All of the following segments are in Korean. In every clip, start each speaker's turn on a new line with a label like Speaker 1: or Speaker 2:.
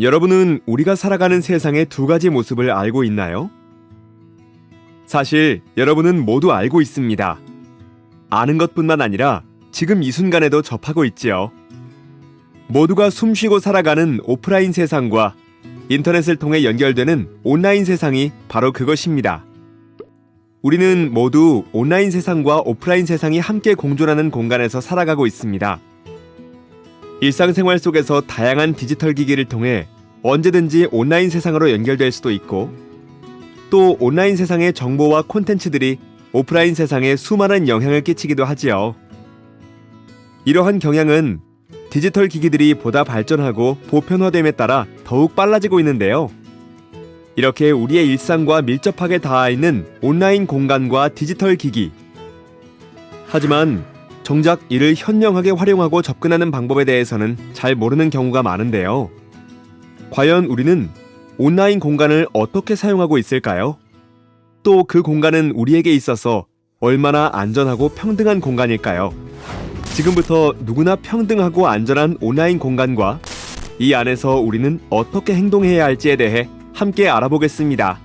Speaker 1: 여러분은 우리가 살아가는 세상의 두 가지 모습을 알고 있나요? 사실 여러분은 모두 알고 있습니다. 아는 것뿐만 아니라 지금 이 순간에도 접하고 있지요. 모두가 숨쉬고 살아가는 오프라인 세상과 인터넷을 통해 연결되는 온라인 세상이 바로 그것입니다. 우리는 모두 온라인 세상과 오프라인 세상이 함께 공존하는 공간에서 살아가고 있습니다. 일상생활 속에서 다양한 디지털 기기를 통해 언제든지 온라인 세상으로 연결될 수도 있고, 또 온라인 세상의 정보와 콘텐츠들이 오프라인 세상에 수많은 영향을 끼치기도 하지요. 이러한 경향은 디지털 기기들이 보다 발전하고 보편화됨에 따라 더욱 빨라지고 있는데요. 이렇게 우리의 일상과 밀접하게 닿아 있는 온라인 공간과 디지털 기기. 하지만 정작 이를 현명하게 활용하고 접근하는 방법에 대해서는 잘 모르는 경우가 많은데요. 과연 우리는 온라인 공간을 어떻게 사용하고 있을까요? 또 그 공간은 우리에게 있어서 얼마나 안전하고 평등한 공간일까요? 지금부터 누구나 평등하고 안전한 온라인 공간과 이 안에서 우리는 어떻게 행동해야 할지에 대해 함께 알아보겠습니다.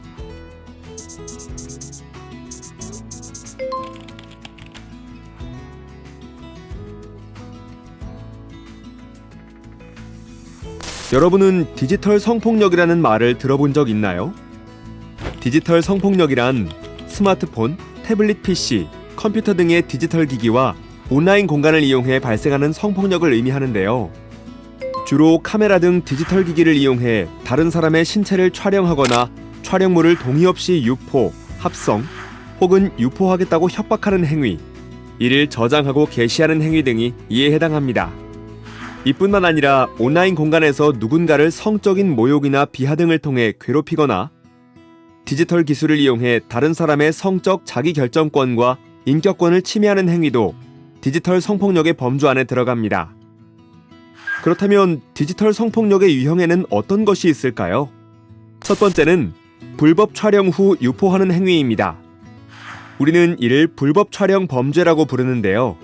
Speaker 1: 여러분은 디지털 성폭력이라는 말을 들어본 적 있나요? 디지털 성폭력이란 스마트폰, 태블릿 PC, 컴퓨터 등의 디지털 기기와 온라인 공간을 이용해 발생하는 성폭력을 의미하는데요. 주로 카메라 등 디지털 기기를 이용해 다른 사람의 신체를 촬영하거나 촬영물을 동의 없이 유포, 합성 혹은 유포하겠다고 협박하는 행위, 이를 저장하고 게시하는 행위 등이 이에 해당합니다. 이뿐만 아니라 온라인 공간에서 누군가를 성적인 모욕이나 비하 등을 통해 괴롭히거나 디지털 기술을 이용해 다른 사람의 성적 자기결정권과 인격권을 침해하는 행위도 디지털 성폭력의 범주 안에 들어갑니다. 그렇다면 디지털 성폭력의 유형에는 어떤 것이 있을까요? 첫 번째는 불법 촬영 후 유포하는 행위입니다. 우리는 이를 불법 촬영 범죄라고 부르는데요.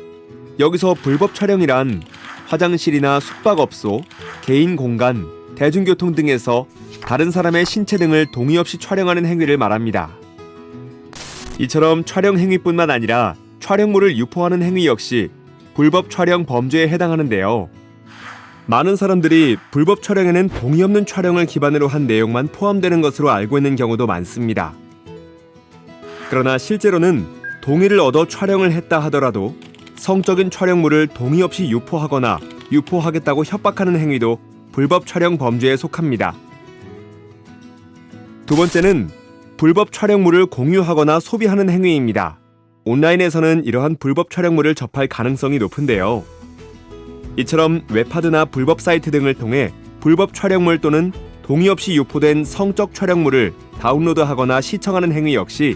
Speaker 1: 여기서 불법 촬영이란 화장실이나 숙박업소, 개인 공간, 대중교통 등에서 다른 사람의 신체 등을 동의 없이 촬영하는 행위를 말합니다. 이처럼 촬영 행위뿐만 아니라 촬영물을 유포하는 행위 역시 불법 촬영 범죄에 해당하는데요. 많은 사람들이 불법 촬영에는 동의 없는 촬영을 기반으로 한 내용만 포함되는 것으로 알고 있는 경우도 많습니다. 그러나 실제로는 동의를 얻어 촬영을 했다 하더라도 성적인 촬영물을 동의 없이 유포하거나 유포하겠다고 협박하는 행위도 불법 촬영 범죄에 속합니다. 두 번째는 불법 촬영물을 공유하거나 소비하는 행위입니다. 온라인에서는 이러한 불법 촬영물을 접할 가능성이 높은데요. 이처럼 웹하드나 불법 사이트 등을 통해 불법 촬영물 또는 동의 없이 유포된 성적 촬영물을 다운로드하거나 시청하는 행위 역시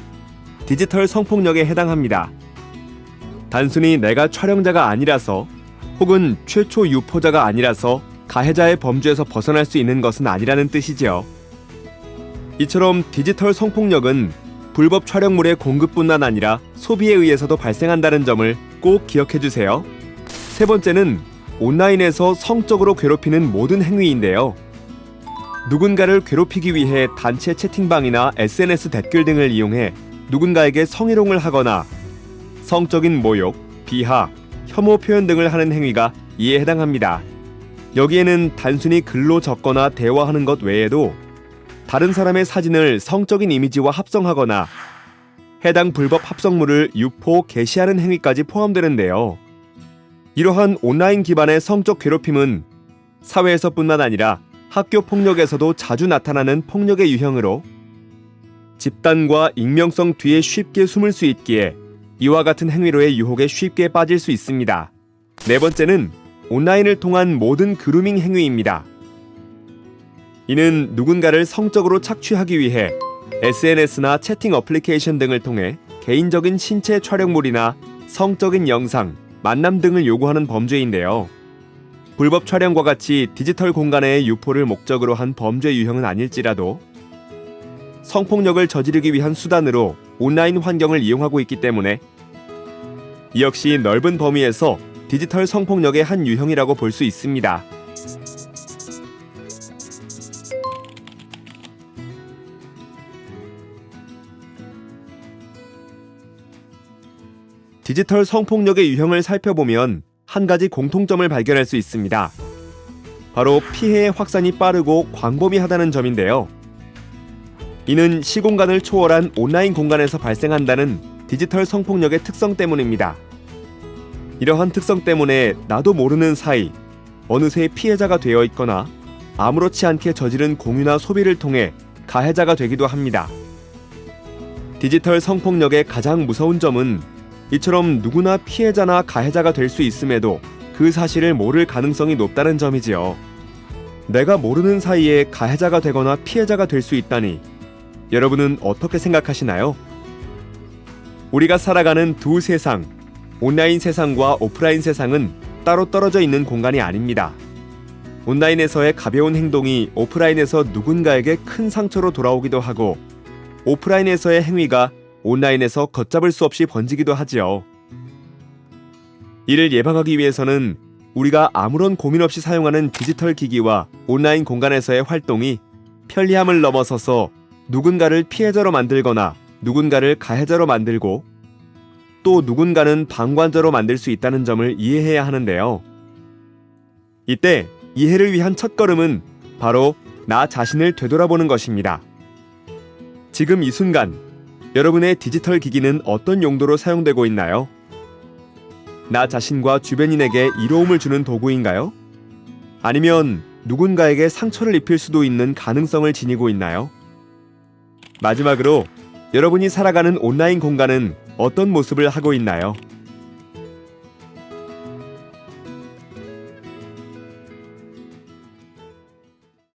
Speaker 1: 디지털 성폭력에 해당합니다. 단순히 내가 촬영자가 아니라서 혹은 최초 유포자가 아니라서 가해자의 범주에서 벗어날 수 있는 것은 아니라는 뜻이지요. 이처럼 디지털 성폭력은 불법 촬영물의 공급뿐만 아니라 소비에 의해서도 발생한다는 점을 꼭 기억해 주세요. 세 번째는 온라인에서 성적으로 괴롭히는 모든 행위인데요. 누군가를 괴롭히기 위해 단체 채팅방이나 SNS 댓글 등을 이용해 누군가에게 성희롱을 하거나 성적인 모욕, 비하, 혐오 표현 등을 하는 행위가 이에 해당합니다. 여기에는 단순히 글로 적거나 대화하는 것 외에도 다른 사람의 사진을 성적인 이미지와 합성하거나 해당 불법 합성물을 유포, 게시하는 행위까지 포함되는데요. 이러한 온라인 기반의 성적 괴롭힘은 사회에서뿐만 아니라 학교 폭력에서도 자주 나타나는 폭력의 유형으로 집단과 익명성 뒤에 쉽게 숨을 수 있기에 이와 같은 행위로의 유혹에 쉽게 빠질 수 있습니다. 네 번째는 온라인을 통한 모든 그루밍 행위입니다. 이는 누군가를 성적으로 착취하기 위해 SNS나 채팅 어플리케이션 등을 통해 개인적인 신체 촬영물이나 성적인 영상, 만남 등을 요구하는 범죄인데요. 불법 촬영과 같이 디지털 공간의 유포를 목적으로 한 범죄 유형은 아닐지라도 성폭력을 저지르기 위한 수단으로 온라인 환경을 이용하고 있기 때문에 이 역시 넓은 범위에서 디지털 성폭력의 한 유형이라고 볼 수 있습니다. 디지털 성폭력의 유형을 살펴보면 한 가지 공통점을 발견할 수 있습니다. 바로 피해의 확산이 빠르고 광범위하다는 점인데요. 이는 시공간을 초월한 온라인 공간에서 발생한다는 디지털 성폭력의 특성 때문입니다. 이러한 특성 때문에 나도 모르는 사이 어느새 피해자가 되어 있거나 아무렇지 않게 저지른 공유나 소비를 통해 가해자가 되기도 합니다. 디지털 성폭력의 가장 무서운 점은 이처럼 누구나 피해자나 가해자가 될 수 있음에도 그 사실을 모를 가능성이 높다는 점이지요. 내가 모르는 사이에 가해자가 되거나 피해자가 될 수 있다니 여러분은 어떻게 생각하시나요? 우리가 살아가는 두 세상, 온라인 세상과 오프라인 세상은 따로 떨어져 있는 공간이 아닙니다. 온라인에서의 가벼운 행동이 오프라인에서 누군가에게 큰 상처로 돌아오기도 하고 오프라인에서의 행위가 온라인에서 걷잡을 수 없이 번지기도 하지요. 이를 예방하기 위해서는 우리가 아무런 고민 없이 사용하는 디지털 기기와 온라인 공간에서의 활동이 편리함을 넘어서서 누군가를 피해자로 만들거나 누군가를 가해자로 만들고 또 누군가는 방관자로 만들 수 있다는 점을 이해해야 하는데요. 이때 이해를 위한 첫걸음은 바로 나 자신을 되돌아보는 것입니다. 지금 이 순간 여러분의 디지털 기기는 어떤 용도로 사용되고 있나요? 나 자신과 주변인에게 이로움을 주는 도구인가요? 아니면 누군가에게 상처를 입힐 수도 있는 가능성을 지니고 있나요? 마지막으로 여러분이 살아가는 온라인 공간은 어떤 모습을 하고 있나요?